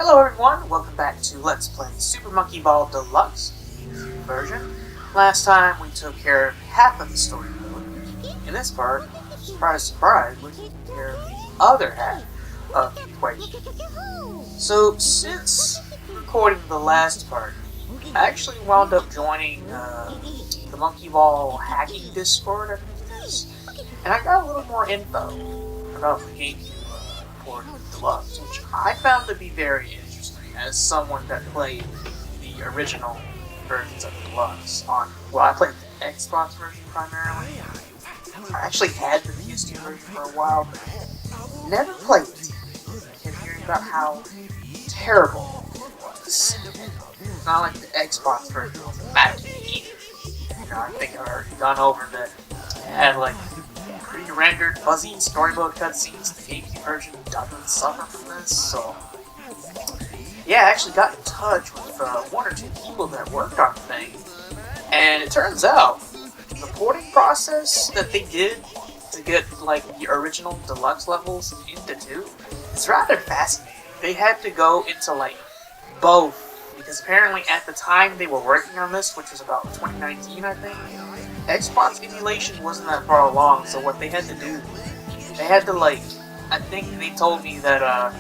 Hello everyone, welcome back to Let's Play Super Monkey Ball Deluxe version. Last time we took care of half of the story mode. In this part, surprise surprise, we're taking care of the other half of the equation. So since recording the last part, I actually wound up joining the Monkey Ball hacking Discord, I think it is, and I got a little more info about the GameCube port of Deluxe, which I found to be very interesting as someone that played the original versions of Deluxe on, well, I played the Xbox version primarily. I actually had the PS2 version for a while, but never played it. I kept hearing about how terrible it was. It's not like the Xbox version was immaculate either. You know, I think I've already gone over that it had like pre-rendered fuzzy storybook cutscenes. The GameCube version doesn't suffer from this, so yeah, I actually got in touch with one or two people that worked on the thing, and it turns out the porting process that they did to get like the original Deluxe levels into 2 is rather fascinating. They had to go into like both, because apparently at the time they were working on this, which was about 2019 I think, Xbox emulation wasn't that far along, so what they had to do, they had to like, I think they told me that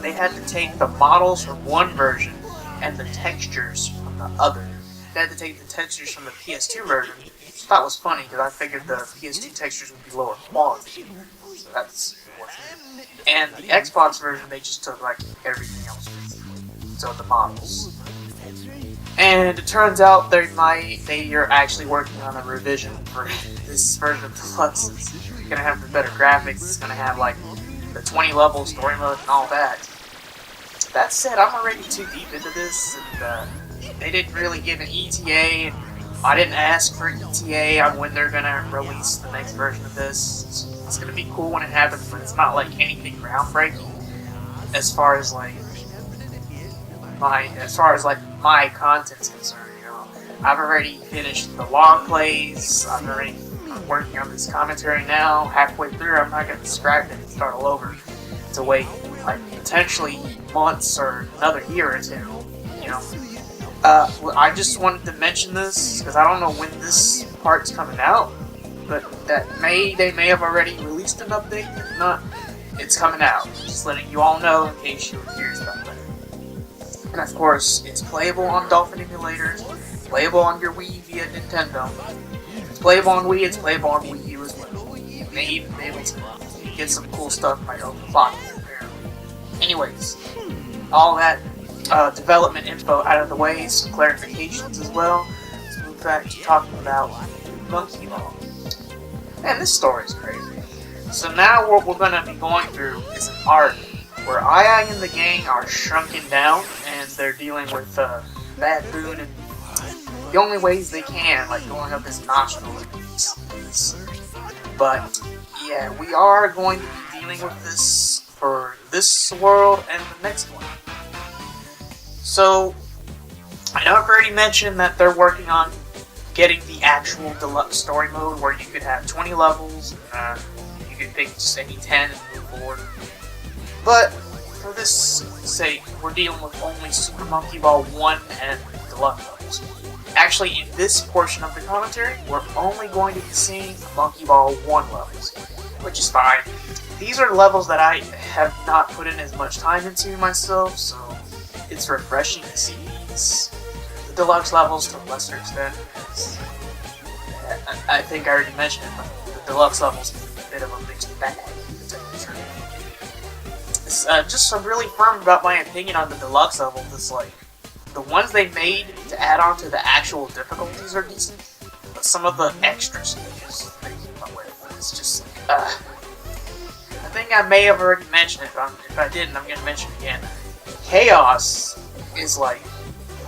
they had to take the models from one version and the textures from the other. They had to take the textures from the PS2 version, which I thought was funny because I figured the PS2 textures would be lower quality, so that's unfortunate. And the Xbox version, they just took like everything else, so the models. And it turns out they are actually working on a revision for this version of Deluxe. It's gonna have the better graphics, it's gonna have like the 20 level story mode and all that. That said, I'm already too deep into this, and they didn't really give an ETA, and I didn't ask for an ETA on when they're gonna release the next version of this. It's gonna be cool when it happens, but it's not like anything groundbreaking as far as like my content's concerned. You know, I've already finished the log plays. I'm working on this commentary now. Halfway through, I'm not gonna scrap it and start all over to wait like potentially months or another year or two. You know, I just wanted to mention this because I don't know when this part's coming out, but they may have already released an update. If not, it's coming out. Just letting you all know in case you were curious about that. And of course, it's playable on Dolphin emulators, playable on your Wii via Nintendo. It's playable on Wii, it's playable on Wii U as well. You may even be able to get some cool stuff by your own pocket, apparently. Anyways, all that development info out of the way, some clarifications as well. Let's move back to talking about Monkey Ball. Man, this story is crazy. So now what we're going to be going through is an arc where Ai and the gang are shrunken down, and they're dealing with bad food and the only ways they can, like going up his nostril. But yeah, we are going to be dealing with this for this world and the next one. So I know I've already mentioned that they're working on getting the actual Deluxe story mode where you could have 20 levels, you could pick just any 10 and move forward. But for this sake, we're dealing with only Super Monkey Ball 1 and Deluxe levels. Actually, in this portion of the commentary, we're only going to be seeing Monkey Ball 1 levels, which is fine. These are levels that I have not put in as much time into myself, so it's refreshing to see the Deluxe levels to a lesser extent. I think I already mentioned it, but the Deluxe levels is a bit of a mixed bag. Just I'm really firm about my opinion on the Deluxe level. It's like the ones they made to add on to the actual difficulties are decent, but some of the extra stages they came up with, it's just like, I think I may have already mentioned it, but if I didn't, I'm gonna mention it again. Chaos is like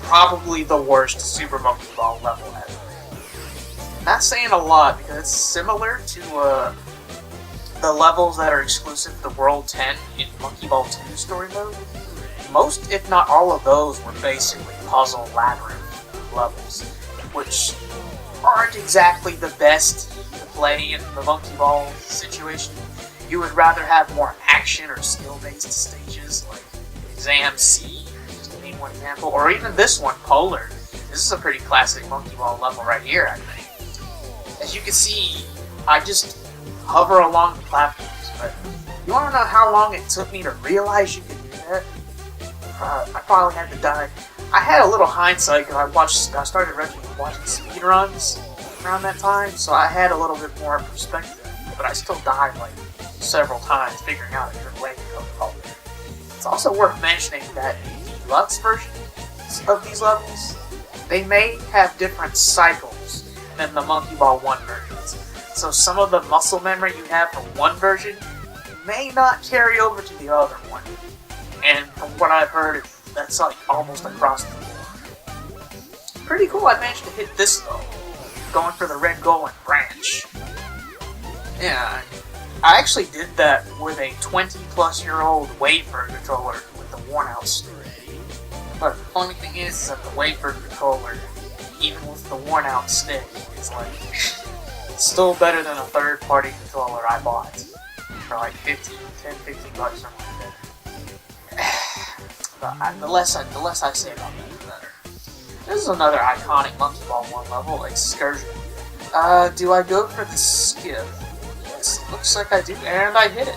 probably the worst Super Monkey Ball level ever. Not saying a lot because it's similar to the levels that are exclusive to World 10 in Monkey Ball 2 story mode. Most, if not all of those, were basically puzzle labyrinth levels, which aren't exactly the best to play in the Monkey Ball situation. You would rather have more action or skill-based stages, like Exam C, just to name one example, or even this one, Polar. This is a pretty classic Monkey Ball level right here, I think. As you can see, I just hover along the platforms, but you want to know how long it took me to realize you could do that? I probably had to die. I had a little hindsight because I started watching speedruns around that time, so I had a little bit more perspective, but I still died like several times figuring out a different way to go about it. It's also worth mentioning that the deluxe versions of these levels, they may have different cycles than the Monkey Ball 1 versions. So some of the muscle memory you have from one version may not carry over to the other one. And from what I've heard, that's like almost across the board. Pretty cool I managed to hit this though, going for the red golden branch. Yeah, I actually did that with a 20-plus-year-old Wavebird controller with the worn-out stick. But the funny thing is that the Wavebird controller, even with the worn-out stick, is like still better than a third-party controller I bought for like 15 bucks or more. But the less I say about that, the better. This is another iconic Monkey Ball 1 level, Excursion. Do I go for the skip? Yes, it looks like I do, and I hit it.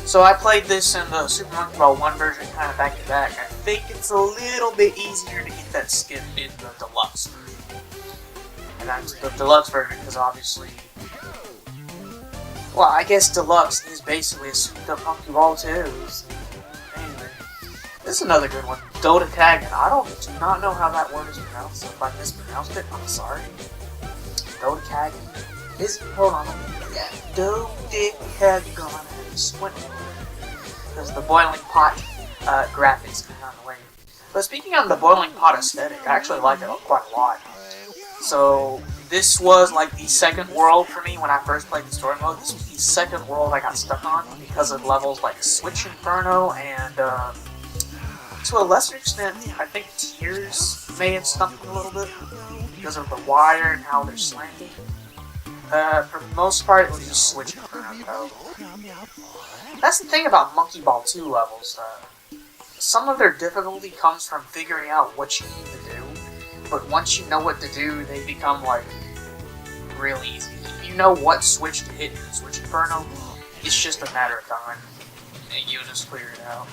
So I played this in the Super Monkey Ball 1 version kind of back to back. I think it's a little bit easier to get that skip in the deluxe version. And that's the deluxe version because obviously, well, I guess deluxe is basically a souped up Monkey Ball 2. So anyway, this is another good one, Dodekagon. I do not know how that word is pronounced, so if I mispronounced it, I'm sorry. Dodekagon. Hold on, yeah, Dodekagon. Squint because the boiling pot graphics kind of the way. But speaking of the boiling pot aesthetic, I actually like it quite a lot. So this was like the second world for me when I first played the story mode. This was the second world I got stuck on because of levels like Switch Inferno and to a lesser extent, I think Tears may have stumped me a little bit because of the wire and how they're slanted. For the most part, it was just Switch Inferno though. That's the thing about Monkey Ball 2 levels. Some of their difficulty comes from figuring out what you need to do, but once you know what to do, they become like real easy. If you know what switch to hit in Switch Inferno, it's just a matter of time, and you'll just clear it out.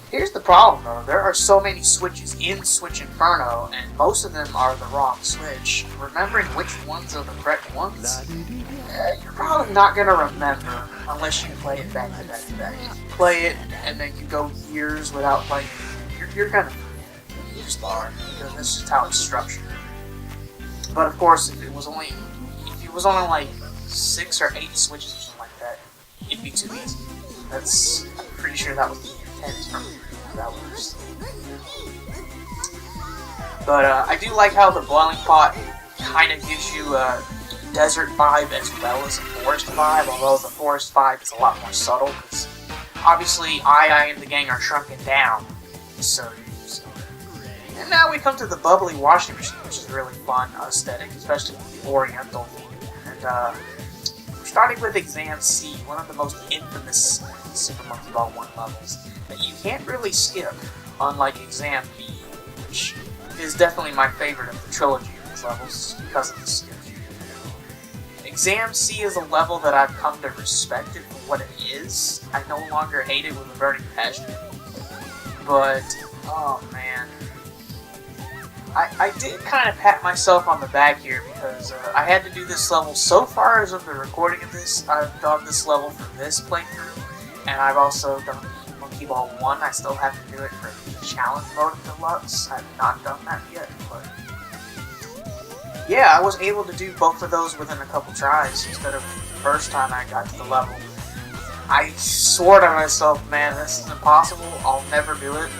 Here's the problem though, there are so many switches in Switch Inferno, and most of them are the wrong switch. Remembering which ones are the correct ones, you're probably not going to remember unless you play it back to back to back. If you play it and then you go years without playing it, you're going to forget. You just are, because that's just how it's structured. But of course, if it was only like 6 or 8 switches or something like that, it'd be too easy. I'm pretty sure that was the intent from that works. But I do like how the boiling pot kind of gives you a desert vibe as well as a forest vibe, although the forest vibe is a lot more subtle because obviously I and the gang are shrunken down. So. And now we come to the bubbly washing machine, which is a really fun aesthetic, especially with the Oriental theme. And we're starting with Exam C, one of the most infamous Super Monkey Ball 1 levels that you can't really skip, unlike Exam B, which is definitely my favorite of the trilogy of these levels because of the skip. Exam C is a level that I've come to respect it for what it is. I no longer hate it with a burning passion. But, oh man. I did kind of pat myself on the back here because I had to do this level so far as of the recording of this. I've done this level for this playthrough, and I've also done Monkey Ball 1. I still have to do it for the challenge mode of Deluxe. I've not done that yet, but yeah, I was able to do both of those within a couple tries instead of the first time I got to the level. I swore to myself, man, this is impossible. I'll never do it.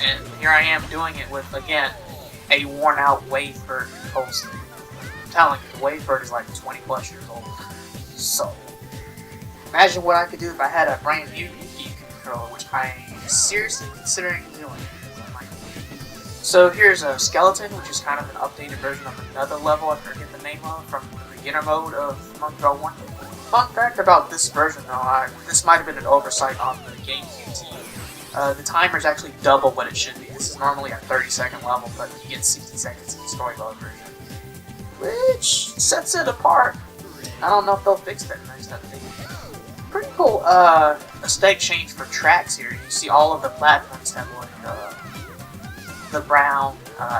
And here I am doing it with, again, a worn-out Wavebird control stick. I'm telling you, the Wavebird is like 20 plus years old. So, imagine what I could do if I had a brand new Yuki controller, which I am seriously considering doing. So here's a skeleton, which is kind of an updated version of another level I forget the name of from the beginner mode of Monkey Ball 1. Fun fact about this version, though, this might have been an oversight on the GameCube team. The timer is actually double what it should be. This is normally a 30-second level, but you get 60 seconds in the story mode version, which sets it apart. I don't know if they'll fix that next update. Pretty cool aesthetic change for tracks here. You see all of the platforms have like the brown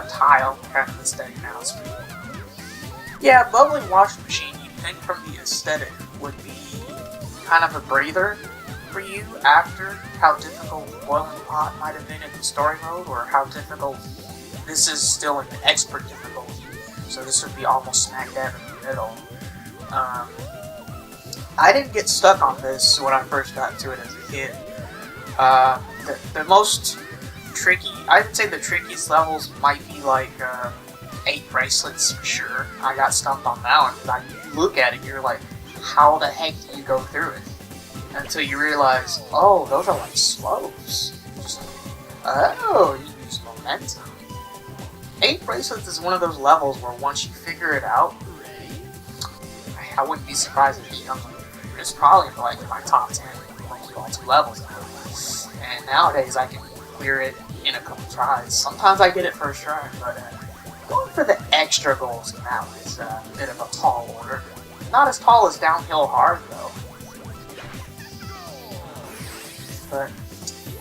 tile kind of aesthetic now. It's pretty cool. Yeah, Bubbly Washing Machine, you'd think from the aesthetic would be kind of a breather for you after how difficult Boiling Pot might have been in the story mode, or how difficult this is still in the expert difficulty, so this would be almost smack dab in the middle. I didn't get stuck on this when I first got to it as a kid. The most tricky, I would say the trickiest levels might be like 8 bracelets for sure. I got stumped on that one because you look at it, you're like, how the heck do you go through it? Until you realize, oh, those are like slopes. Oh, you use momentum. 8 bracelets is one of those levels where once you figure it out, I wouldn't be surprised if it becomes it's probably like my top 10 Monkey Ball 2 levels. And nowadays I can clear it in a couple tries. Sometimes I get it first try, but going for the extra goals now is a bit of a tall order. Not as tall as Downhill Hard though. But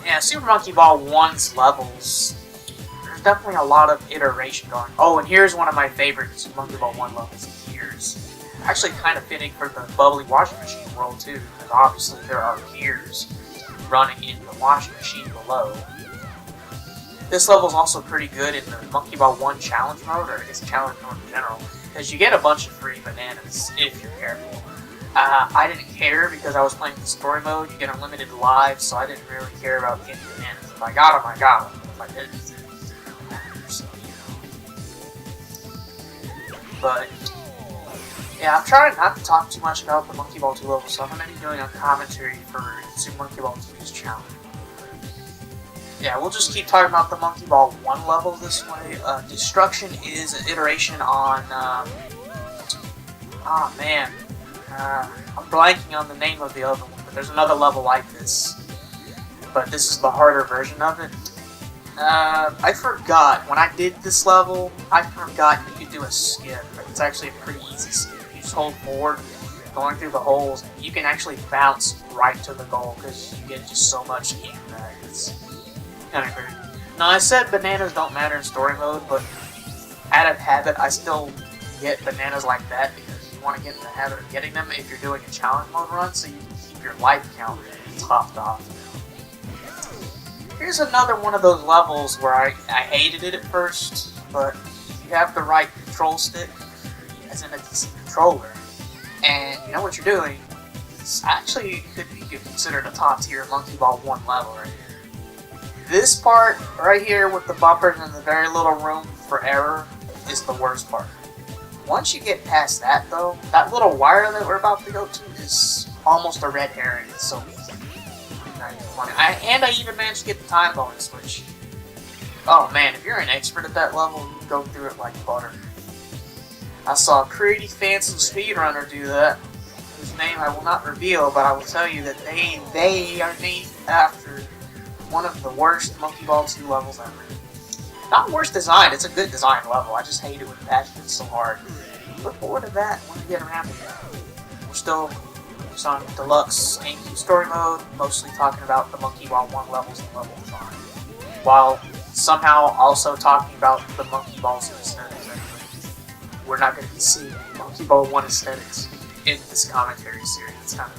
yeah, Super Monkey Ball 1's levels, there's definitely a lot of iteration going. Oh, and here's one of my favorite Super Monkey Ball 1 levels, Gears. Actually kind of fitting for the Bubbly Washing Machine world too, because obviously there are gears running in the washing machine below. This level is also pretty good in the Monkey Ball 1 challenge mode, or I guess challenge mode in general, because you get a bunch of free bananas if you're careful. I didn't care because I was playing the story mode, you get unlimited lives, so I didn't really care about getting bananas. If I got them, I got them. If I didn't, it didn't matter, so, you know. But yeah, I'm trying not to talk too much about the Monkey Ball 2 level, so I'm going to be doing a commentary for Super Monkey Ball 2's challenge. Yeah, we'll just keep talking about the Monkey Ball 1 level this way. Destruction is an iteration on, I'm blanking on the name of the other one, but there's another level like this. But this is the harder version of it. I forgot, when I did this level, I forgot you could do a skip. It's actually a pretty easy skip. You just hold forward, going through the holes, and you can actually bounce right to the goal because you get just so much game back. It's kind of crazy. Now, I said bananas don't matter in story mode, but out of habit, I still get bananas like that because you want to get in the habit of getting them if you're doing a challenge mode run, so you can keep your life count topped off. Here's another one of those levels where I hated it at first, but if you have the right control stick, as in a decent controller, and you know what you're doing, it's actually could be considered a top tier Monkey Ball 1 level right here. This part right here with the bumpers and the very little room for error is the worst part. Once you get past that though, that little wire that we're about to go to is almost a red herring. It's so easy. And I even managed to get the time bonus, which, oh man, if you're an expert at that level, you can go through it like butter. I saw a pretty fancy speedrunner do that, whose name I will not reveal, but I will tell you that they are named after one of the worst Monkey Ball 2 levels ever. Not worst design, it's a good design level, I just hate it with passion, it's so hard. Look forward to that when we get around to that. We're still on Deluxe GameCube story mode, mostly talking about the Monkey Ball 1 levels and level design, while somehow also talking about the Monkey Ball 2 aesthetics. We're not going to be seeing Monkey Ball 1 aesthetics in this commentary series. It's kind of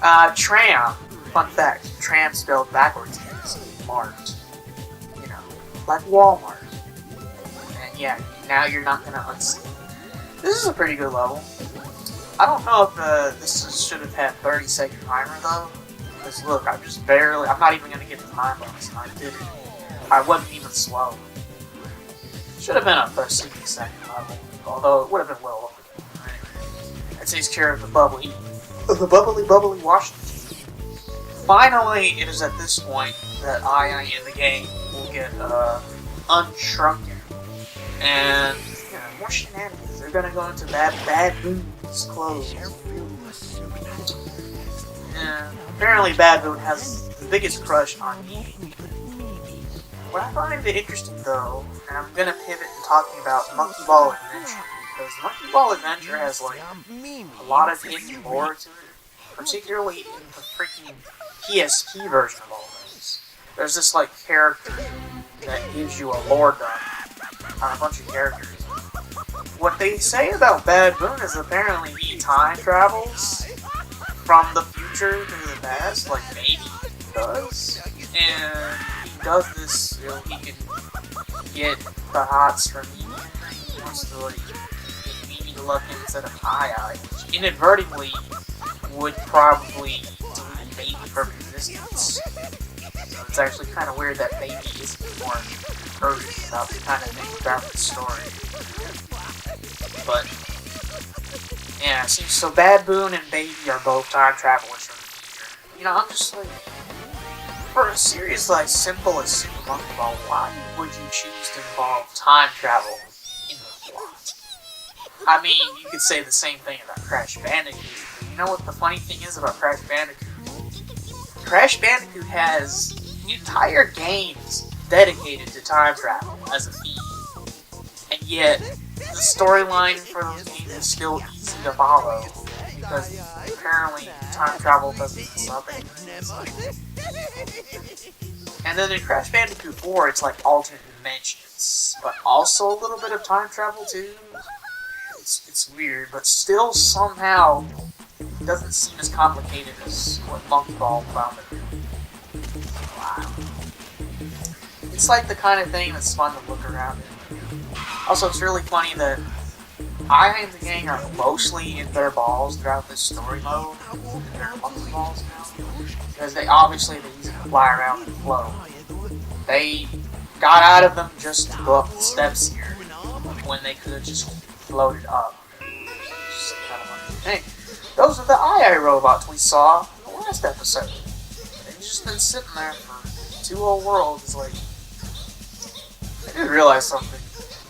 funny. Tram. Fun fact, tram spelled backwards is marked. You know, like Walmart. And yeah, now you're not going to unsee it. This is a pretty good level. I don't know if this should have had 30-second timer though, because look, I'm not even going to get the time bonus, and I did it. I wasn't even slow. Should have been a 30-second level, although it would have been well over. Anyway, that takes care of the bubbly Washington. Finally, it is at this point that I in the game will get unshrunken, and you know, more shenanigans. They're gonna go into bad mood. It's closed. Apparently Bad Boon has the biggest crush on me. What I find interesting though, and I'm gonna pivot to talking about Monkey Ball Adventure, because Monkey Ball Adventure has like a lot of hidden lore to it, particularly in the freaking PSP version of all this. There's this like character that gives you a lore dump on a bunch of characters. What they say about Bad Boon is apparently he time travels from the future to the past, like maybe does, and he does this so he can get the hots from Mimi. He wants to like get Mimi to love him instead of Ai, which inadvertently would probably delete Baby from existence. So it's actually kind of weird that Baby isn't more urgent about the kind of thing throughout the story. But yeah, so Bad Boon and Baby are both time travelers from the future. You know, I'm just like, for a series like simple as Super Monkey Ball, why would you choose to involve time travel in the plot? I mean, you could say the same thing about Crash Bandicoot. But you know what the funny thing is about Crash Bandicoot? Crash Bandicoot has entire games dedicated to time travel as a theme, and yet the storyline for those games is still easy to follow because apparently time travel doesn't mess up anything. And then in Crash Bandicoot 4, it's like alternate dimensions, but also a little bit of time travel too. It's weird, but still somehow it doesn't seem as complicated as what Monkey Ball found it to be. Wow. It's like the kind of thing that's fun to look around at. Also, it's really funny that I and the gang are mostly in their balls throughout this story mode. They're monkey balls now. Because they use them to fly around and float. They got out of them just to go up the steps here when they could have just floated up. Just kind of like, hey, those are the Ai robots we saw in the last episode. They've just been sitting there for 2 whole worlds. Like, I didn't realize something.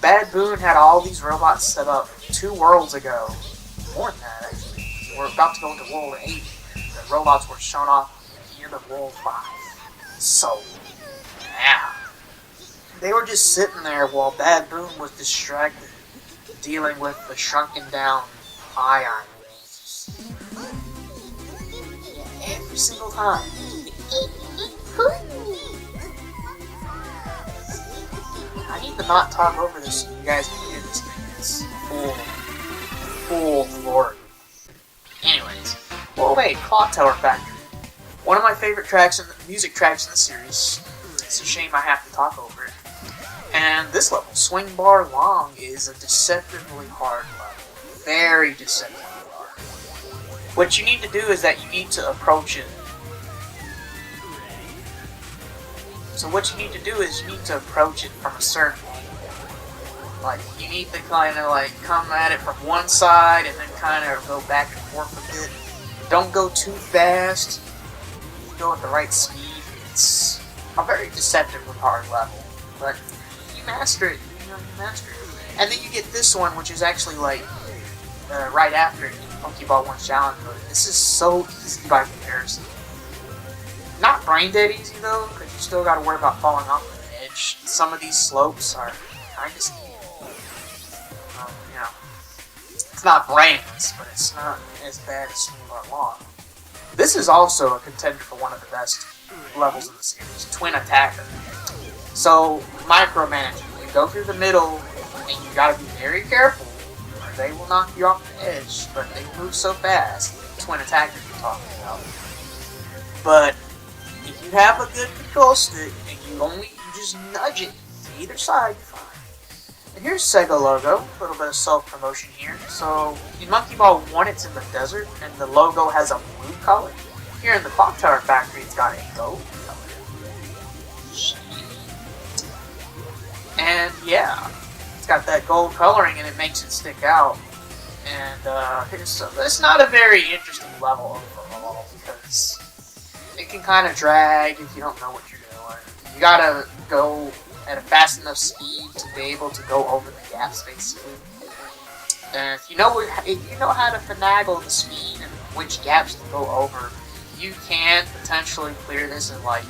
Bad Boon had all these robots set up 2 worlds ago. More than that, actually. We're about to go into World 8. The robots were shown off at the end of World 5. So, yeah. They were just sitting there while Bad Boon was distracted, dealing with the shrunken down ion waves. Yeah, every single time. I need to not talk over this so you guys can hear this thing. It's full glory. Anyways, well, wait, Clock Tower Factory. One of my favorite music tracks in the series. It's a shame I have to talk over it. And this level, Swing Bar Long, is a deceptively hard level. Very deceptively hard. What you need to do is that you need to approach it. So what you need to do is you need to approach it from a certain angle. Like, you need to kind of like come at it from one side and then kind of go back and forth a bit. Don't go too fast. Go at the right speed. It's a very deceptively hard level, but you master it. You master it. And then you get this one, which is actually like right after it, Monkey Ball 1 Challenge Mode. This is so easy by comparison. Not brain dead easy though, because you still got to worry about falling off the edge. Some of these slopes are kind of steep. You know, it's not brainless, but it's not as bad as Swing Bar Long. This is also a contender for one of the best levels in the series, Twin Attacker. So, micromanaging. You go through the middle, and you gotta be very careful, or they will knock you off the edge, but they move so fast. Twin Attacker you're talking about. But if you have a good control stick, and you just nudge it to either side, you're fine. And here's Sega logo, a little bit of self-promotion here. So, in Monkey Ball 1, it's in the desert, and the logo has a blue color. Here in the Clock Tower Factory, it's got a gold color. And yeah, it's got that gold coloring, and it makes it stick out. And it's not a very interesting level overall, because it can kind of drag if you don't know what you're doing. You gotta go at a fast enough speed to be able to go over the gaps, basically. And if you know how to finagle the speed and which gaps to go over, you can potentially clear this in like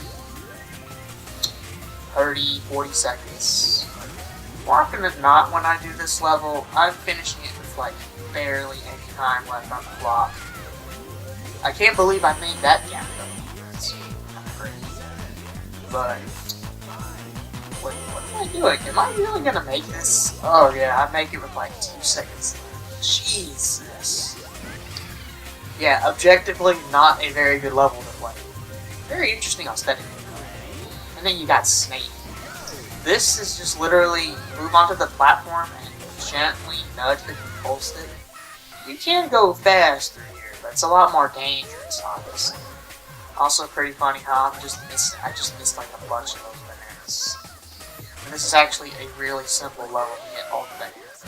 30, 40 seconds. More often than not, when I do this level, I'm finishing it with like barely any time left on the clock. I can't believe I made that gap though. It's kind of crazy. But what am I doing? Am I really gonna make this? Oh yeah, I make it with like 2 seconds. Jesus. Yeah, objectively not a very good level to play. Very interesting aesthetic. And then you got Snake. This is just literally move onto the platform and gently nudge the control stick. You can go fast through here, but it's a lot more dangerous, obviously. Also pretty funny how I just missed like a bunch of those bananas. And this is actually a really simple level to get all the bananas.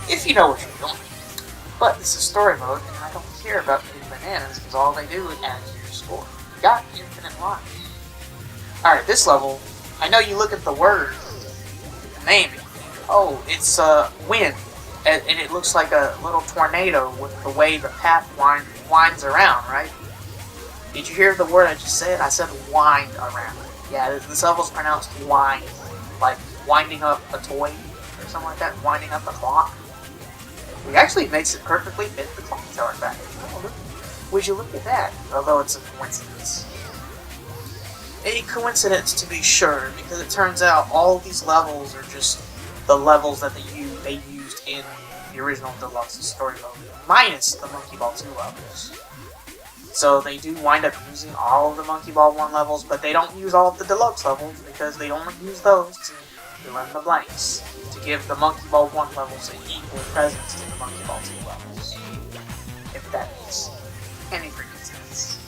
If you know what you're doing. But this is story mode, and I don't care about getting bananas, because all they do is add to your score. You got infinite life. Alright, this level, I know you look at the word, the name, and you think, oh, it's wind, and it looks like a little tornado with the way the path winds around, right? Did you hear the word I just said? I said wind around. Yeah, this level's pronounced wind, like winding up a toy, or something like that, winding up a clock. It actually makes it perfectly fit the clock tower back. Oh, would you look at that? Although it's a coincidence. A coincidence to be sure, because it turns out all of these levels are just the levels that they used in the original Deluxe story mode, minus the Monkey Ball 2 levels. So they do wind up using all of the Monkey Ball 1 levels, but they don't use all of the Deluxe levels because they only use those to fill in the blanks, to give the Monkey Ball 1 levels an equal presence to the Monkey Ball 2 levels. If that makes any freaking sense.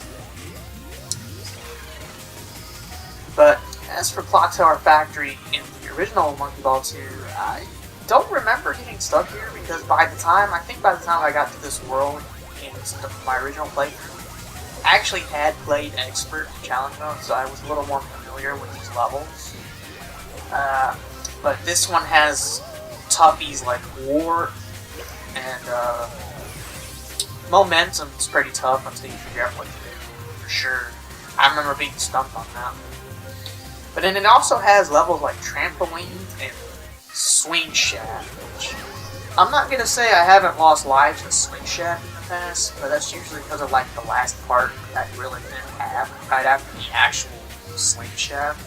But as for Clock Tower Factory in the original Monkey Ball 2, I don't remember getting stuck here because I think by the time I got to this world in my original playthrough, I actually had played Expert Challenge Mode, so I was a little more familiar with these levels. But this one has toughies like War, and Momentum is pretty tough until you figure out what to do, for sure. I remember being stumped on that. But then it also has levels like Trampoline and Swing Shaft, which I'm not going to say I haven't lost lives in Swing Shaft in the past, but that's usually because of like the last part that really didn't happen right after the actual Swing Shaft.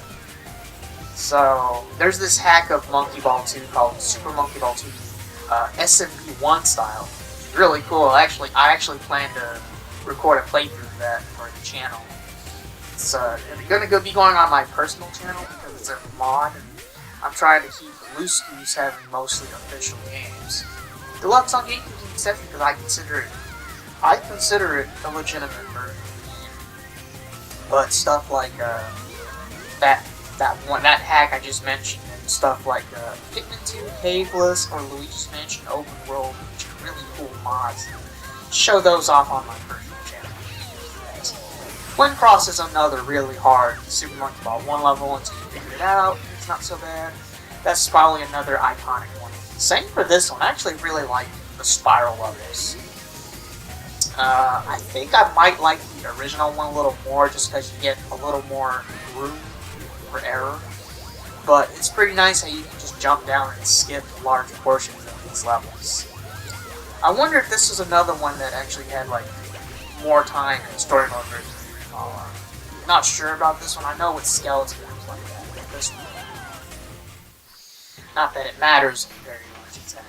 So there's this hack of Monkey Ball 2 called Super Monkey Ball 2 SMP1 style. It's really cool. I actually plan to record a playthrough of that for the channel. It's going to be going on my personal channel because it's a mod, and I'm trying to keep Loose Goose having mostly official games. Deluxe on GameCube is an exception because I consider it a legitimate version. But stuff like that hack I just mentioned, and stuff like Pikmin 2 Caveless or Luigi's Mansion Open World, which are really cool mods. Show those off on my personal channel. Wind Cross is another really hard Super Monkey Ball 1 level until you figure it out. It's not so bad. That's probably another iconic one. Same for this one. I actually really like the spiral levels. I think I might like the original one a little more just because you get a little more room for error. But it's pretty nice how you can just jump down and skip large portions of these levels. I wonder if this was another one that actually had like more time in story mode versus I'm not sure about this one. I know with Skeleton it was like that, but this one, not that it matters very much exactly.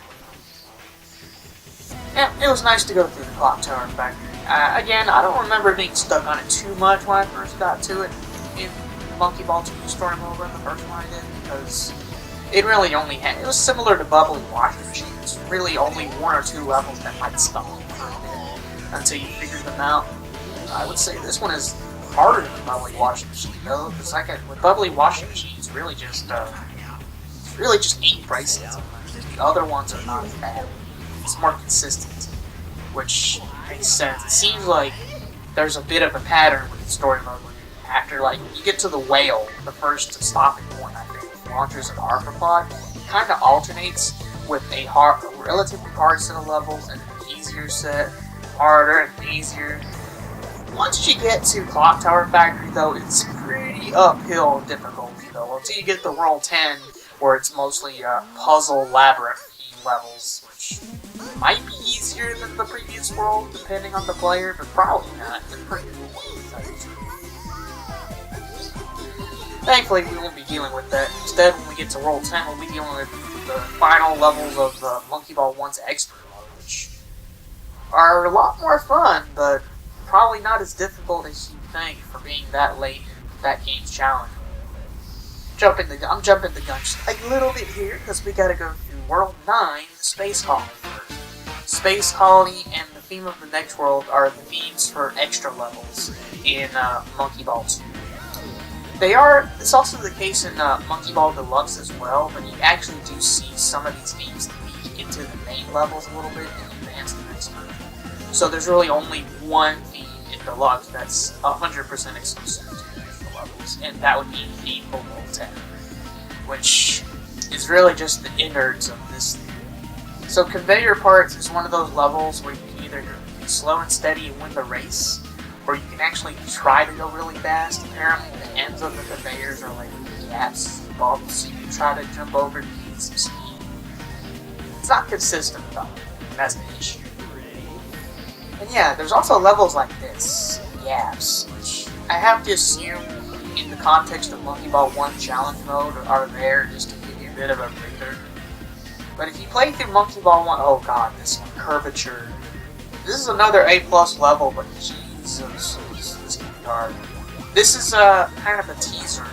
Yeah, it was nice to go through the Clock Tower Factory. Again, I don't remember being stuck on it too much when I first got to it in Monkey Ball 2 story mode when the first one I did, because it really only had, it was similar to Bubbly Washing Machine. It's really only 1 or 2 levels that might stop for a bit until you figure them out. I would say this one is harder than Bubbly Washing Machine though, because with Bubbly Washing Machine, it's really just 8 bracelets. The other ones are not as bad. It's more consistent, which makes sense. It seems like there's a bit of a pattern with the story mode. After like you get to the whale, the first stopping point, I think, launches an arthropod. It kind of alternates with a relatively hard set of levels and an easier set, harder and easier. Once you get to Clock Tower Factory, though, it's pretty uphill difficulty, though, until you get to World 10, where it's mostly puzzle labyrinth levels, which might be easier than the previous world, depending on the player, but probably not. They're pretty cool. Thankfully, we won't be dealing with that. Instead, when we get to World 10, we'll be dealing with the final levels of the Monkey Ball 1's Expert mode, which are a lot more fun, but probably not as difficult as you think for being that late in that game's challenge. I'm jumping the gun just a little bit here, because we gotta go through World 9, the Space Colony first. Space Colony and the theme of the next world are the themes for extra levels in Monkey Ball 2. It's also the case in Monkey Ball Deluxe as well, but you actually do see some of these themes leak into the main levels a little bit and advance the next one. So there's really only one theme in Deluxe that's 100% exclusive to the extra levels, and that would be the theme for World 10, which is really just the innards of this theme. So Conveyor Parts is one of those levels where you can either be slow and steady and win the race, or you can actually try to go really fast. Apparently the ends of the conveyors are like gaps, bumps, so you can try to jump over to gain some speed. It's not consistent though, and that's the issue. And yeah, there's also levels like this, gaps, which I have to assume in the context of Monkey Ball 1 challenge mode are there just to give you a bit of a breather. But if you play through Monkey Ball 1, oh god, this one, Curvature. This is another A+ level, but Jesus, this can be hard. This is kind of a teaser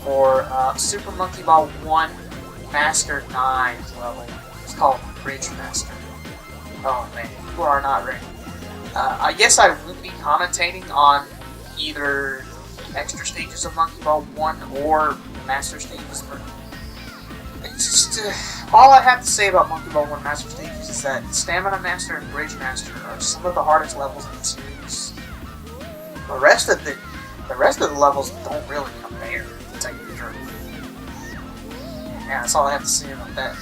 for Super Monkey Ball 1 Master 9's level. It's called Bridge Master. Oh man, you are not ready. I guess I won't be commentating on either the extra stages of Monkey Ball 1 or Master stages, but it's just, all I have to say about Monkey Ball 1 Master stages is that Stamina Master and Bridge Master are some of the hardest levels in the series. The rest of the levels don't really compare, to tell you the truth. Yeah, that's all I have to say about that.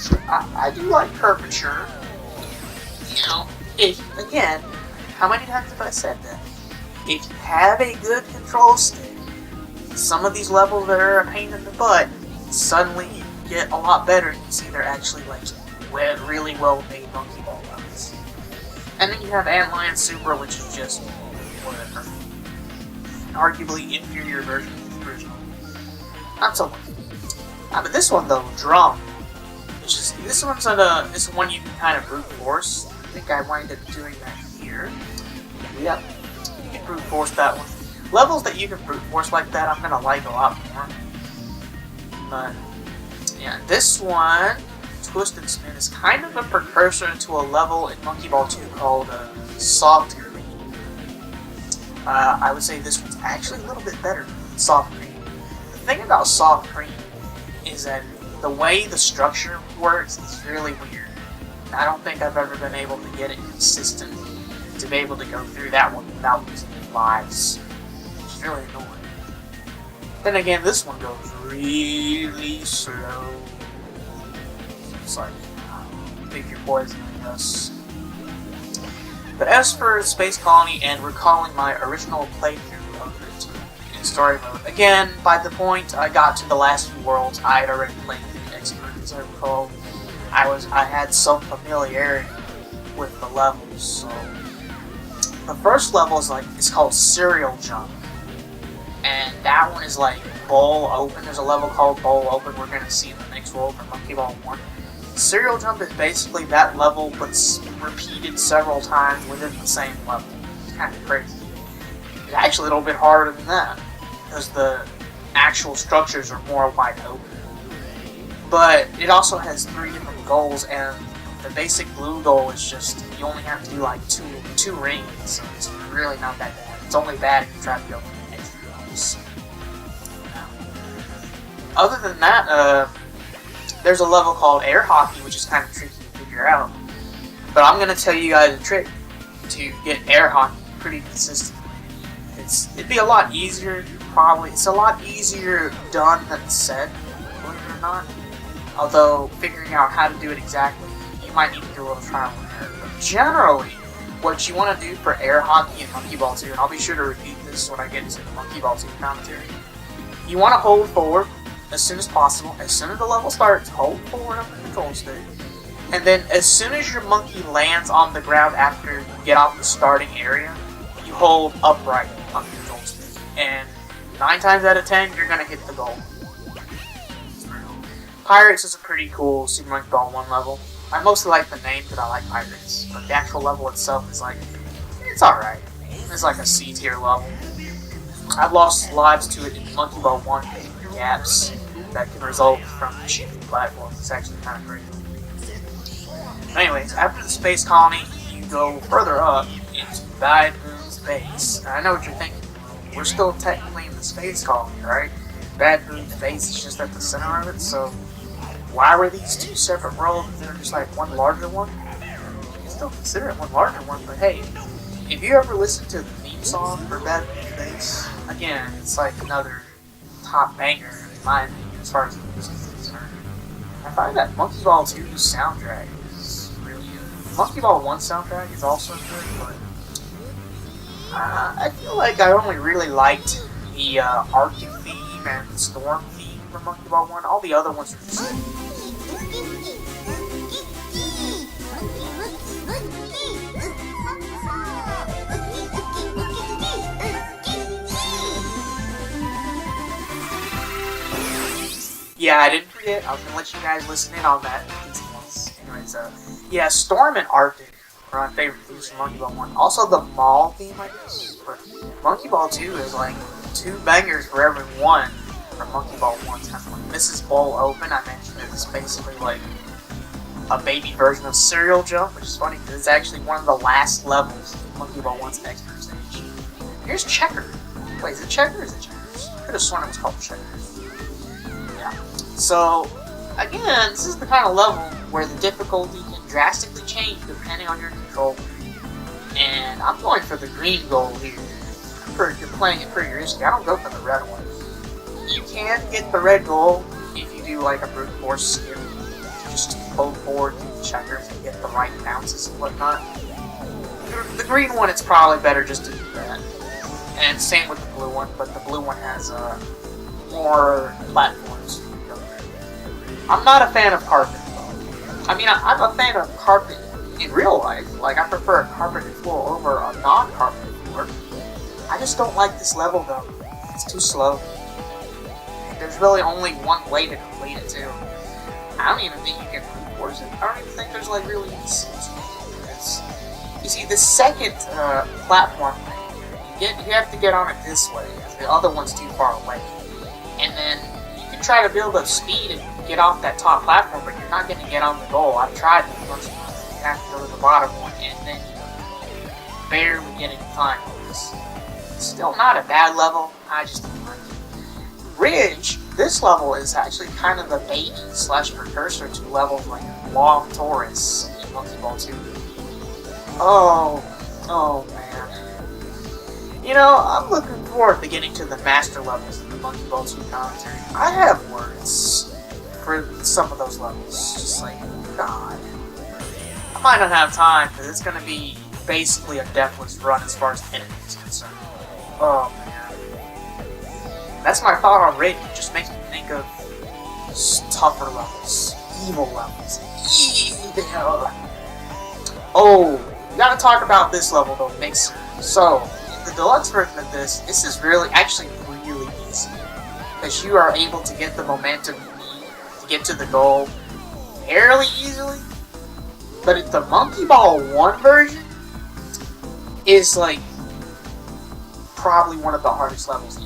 I do like Curvature. You know, again, how many times have I said that? If you have a good control stick, some of these levels that are a pain in the butt suddenly get a lot better. You see they're actually like really well made Monkey Ball levels. And then you have Antlion Super, which is just whatever. An arguably inferior version of the original. Not so much. But this one though, Drum, this one you can kind of brute force. I think I wind up doing that here. Yep, you can brute force that one. Levels that you can brute force like that, I'm gonna like a lot more. But yeah, this one, Twisted Spin, is kind of a precursor to a level in Monkey Ball 2 called Soft Cream. I would say this one's actually a little bit better than Soft Cream. The thing about Soft Cream is that the way the structure works is really weird. I don't think I've ever been able to get it consistent to be able to go through that one without losing lives. It's really annoying. Then again, this one goes really slow. It's like, I think you're poisoning us. But as for Space Colony and recalling my original playthrough of it in story mode, again, by the point I got to the last few worlds, I had already played the Expert, as I recall. I had some familiarity with the levels, so the first level is called Serial Jump, and that one is like Bowl Open. There's a level called Bowl Open we're going to see in the next world for Monkey Ball 1. Serial Jump is basically that level, but repeated several times within the same level. It's kind of crazy. It's actually a little bit harder than that, because the actual structures are more wide open. But it also has 3 different goals, and the basic blue goal is just, you only have to do like two rings, so it's really not that bad. It's only bad if you try to go for extra goals. Other than that, there's a level called Air Hockey, which is kind of tricky to figure out. But I'm going to tell you guys a trick to get Air Hockey pretty consistently. It'd be a lot easier, probably. It's a lot easier done than said, believe it or not. Although figuring out how to do it exactly, you might need to do a little trial and error. But generally, what you want to do for air hockey and Monkey Ball 2, and I'll be sure to repeat this when I get into the Monkey Ball 2 commentary, you want to hold forward as soon as possible. As soon as the level starts, hold forward on the control stick. And then as soon as your monkey lands on the ground after you get off the starting area, you hold upright on the control stick. And 9 times out of 10, you're going to hit the goal. Pirates is a pretty cool Super Monkey Ball 1 level. I mostly like the name because I like Pirates, but the actual level itself is like, it's alright. It's like a C tier level. I've lost lives to it in Monkey Ball 1 because of gaps that can result from cheating platforms. It's actually kind of great. Anyways, after the space colony, you go further up into Bad Boon's base. Now, I know what you're thinking. We're still technically in the space colony, right? Bad Boon's base is just at the center of it, so why were these 2 separate worlds if they're just like one larger one? You can still consider it one larger one, but hey, if you ever listen to the theme song for Bad Boon's base, again, it's like another top banger in my opinion as far as the music is concerned. I find that Monkey Ball 2's soundtrack is really good. Monkey Ball 1 soundtrack is also good, but I feel like I only really liked the Arctic theme and the Storm theme for Monkey Ball 1. All the other ones are just yeah, I didn't forget. I was going to let you guys listen in on that. Anyways, yeah, Storm and Arctic are my favorite themes from Monkey Ball 1. Also, the Mall theme, I guess. But Monkey Ball 2 is like 2 bangers for every one from Monkey Ball 1. Kind of like Mrs. Bowl Open, I mentioned it's basically like a baby version of Serial Jump, which is funny because it's actually one of the last levels of Monkey Ball 1's expert stage. Here's Checker. Wait, is it Checker or is it Checkers? I could have sworn it was called Checkers. Yeah. So, again, this is the kind of level where the difficulty can drastically change depending on your control. And I'm going for the green goal here. You're playing it pretty risky. I don't go for the red one. You can get the red goal if you do like a brute force skill. Just hold forward to the checkers and get the right bounces and whatnot. The green one, it's probably better just to do that. And same with the blue one, but the blue one has more platforms. I'm not a fan of carpet though. I mean, I'm a fan of carpet in real life. Like, I prefer a carpeted floor over a non-carpeted floor. I just don't like this level though. It's too slow. There's really only one way to complete it too. I don't even think you can brute force it. I don't even think there's like really you see, the second platform thing, you have to get on it this way. The other one's too far away. And then you can try to build up speed and get off that top platform, but you're not going to get on the goal. I've tried it a bunch of times. You have to go to the bottom one, and then you barely get any time on this. Still not a bad level. I just don't like it. Ridge, this level is actually kind of the baby / precursor to levels like Long Taurus in Monkey Ball 2. Oh man. You know, I'm looking forward to getting to the master levels in the Monkey Ball 2 commentary. I have words for some of those levels. Just like, God. I might not have time because it's going to be basically a deathless run as far as enemies is concerned. Oh man. That's my thought on Ridge. It just makes me think of tougher levels. Evil levels. Evil. Oh, we gotta talk about this level though, Mixer. So, in the deluxe version of this is really easy. Because you are able to get the momentum you need to get to the goal fairly easily. But if the Monkey Ball 1 version is like probably one of the hardest levels ever.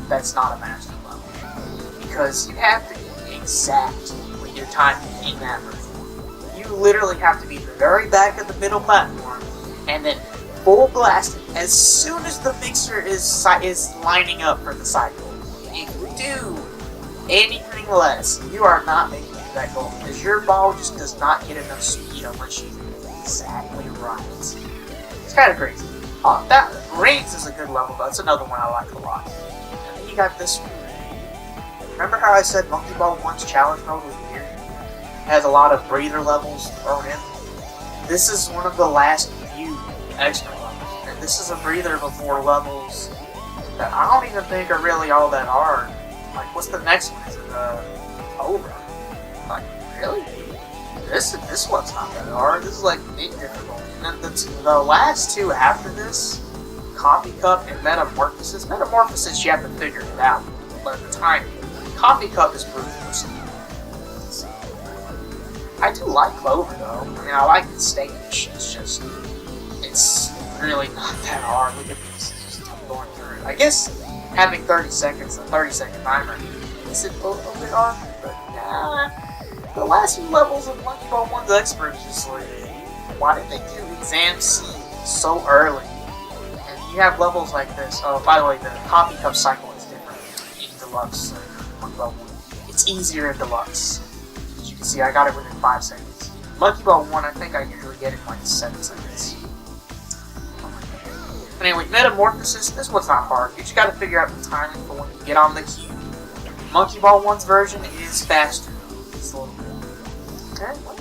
That's not a master level. Because you have to be exact with your timing in that version. You literally have to be the very back of the middle platform and then full blast it as soon as the mixer is lining up for the side goal. If you do anything less, you are not making it to that goal because your ball just does not get enough speed unless you do it exactly right. It's kind of crazy. That Rings is a good level, but that's another one I like a lot. You got this one. Remember how I said Monkey Ball 1's challenge mode was weird? It has a lot of breather levels thrown in. This is one of the last few extra levels, and this is a breather before levels that I don't even think are really all that hard. Like, what's the next one? Is it, over? Like, really? This one's not that hard. This is like big difficulty. And then the last two after this, Coffee Cup and Metamorphosis. Metamorphosis, you have to figure it out. But at the time, Coffee Cup is brutal. So, I do like Clover though. I mean, I like the stage. It's really not that hard. Look at this. It's just going through it. I guess having 30 seconds, a 30-second timer, makes it a little bit hard. But nah. The last few levels of Monkey Ball 1's Expert is just like, why did they do Exam C so early? And you have levels like this. Oh, by the way, the Coffee Cup cycle is different in Deluxe Monkey Ball 1. It's easier in Deluxe. As you can see, I got it within 5 seconds. Monkey Ball 1, I think I usually get it in like 7 seconds. But anyway, Metamorphosis, this one's not hard. You just gotta figure out the timing for when you get on the cube. Monkey Ball 1's version is faster. It's a little bit. Okay, well,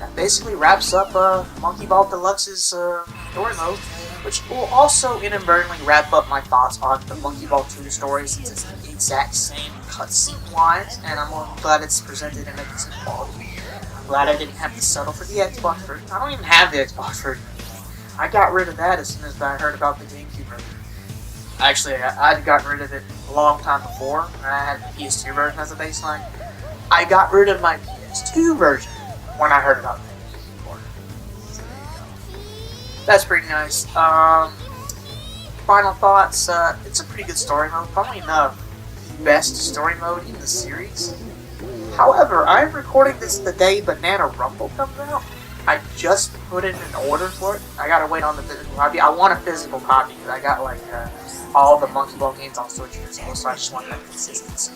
that basically wraps up Monkey Ball Deluxe's story mode, which will also inadvertently wrap up my thoughts on the Monkey Ball 2 story, since it's the exact same cutscene-wise, and I'm glad it's presented in a decent quality. I'm glad I didn't have to settle for the Xbox version. I don't even have the Xbox version. I got rid of that as soon as I heard about the GameCube version. Actually, I'd gotten rid of it a long time before, and I had the PS2 version as a baseline. I got rid of my PS2 version when I heard about it. That's pretty nice. Final thoughts, it's a pretty good story mode. Funnily enough, the best story mode in the series. However, I'm recording this the day Banana Rumble comes out. I just put in an order for it. I gotta wait on the physical copy. I want a physical copy because I got like all the Monkey Ball games on Switch and stuff, so I just want that consistency.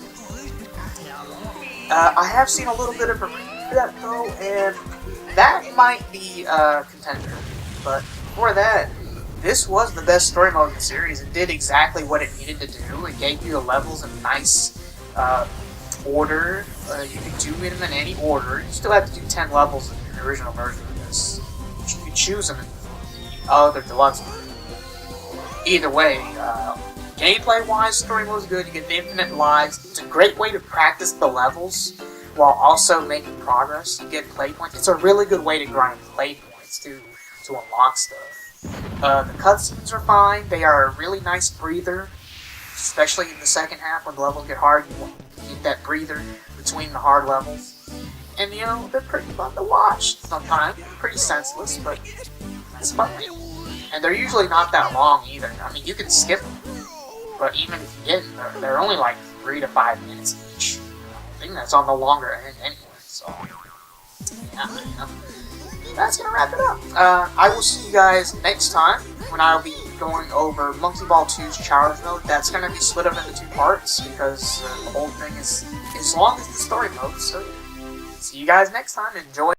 I have seen a little bit of a review for that though, and that might be a contender. But before that, this was the best story mode in the series. It did exactly what it needed to do. It gave you the levels in nice order. You could do them in any order. You still have to do 10 levels in the original version of this. But you could choose them in the other deluxe version. Either way, gameplay-wise, story mode is good. You get infinite lives. It's a great way to practice the levels while also making progress. You get play points. It's a really good way to grind play points to unlock stuff. The cutscenes are fine. They are a really nice breather, especially in the second half when the levels get hard. You want to get that breather between the hard levels. And, you know, they're pretty fun to watch sometimes. Pretty senseless, but it's fun. And they're usually not that long either. I mean, you can skip them. But even if you didn't, they're only like 3 to 5 minutes each. I think that's on the longer end anyway, so yeah, you know. That's gonna wrap it up. I will see you guys next time when I'll be going over Monkey Ball 2's challenge mode. That's gonna be split up into 2 parts because the whole thing is as long as the story mode, so yeah. See you guys next time. Enjoy.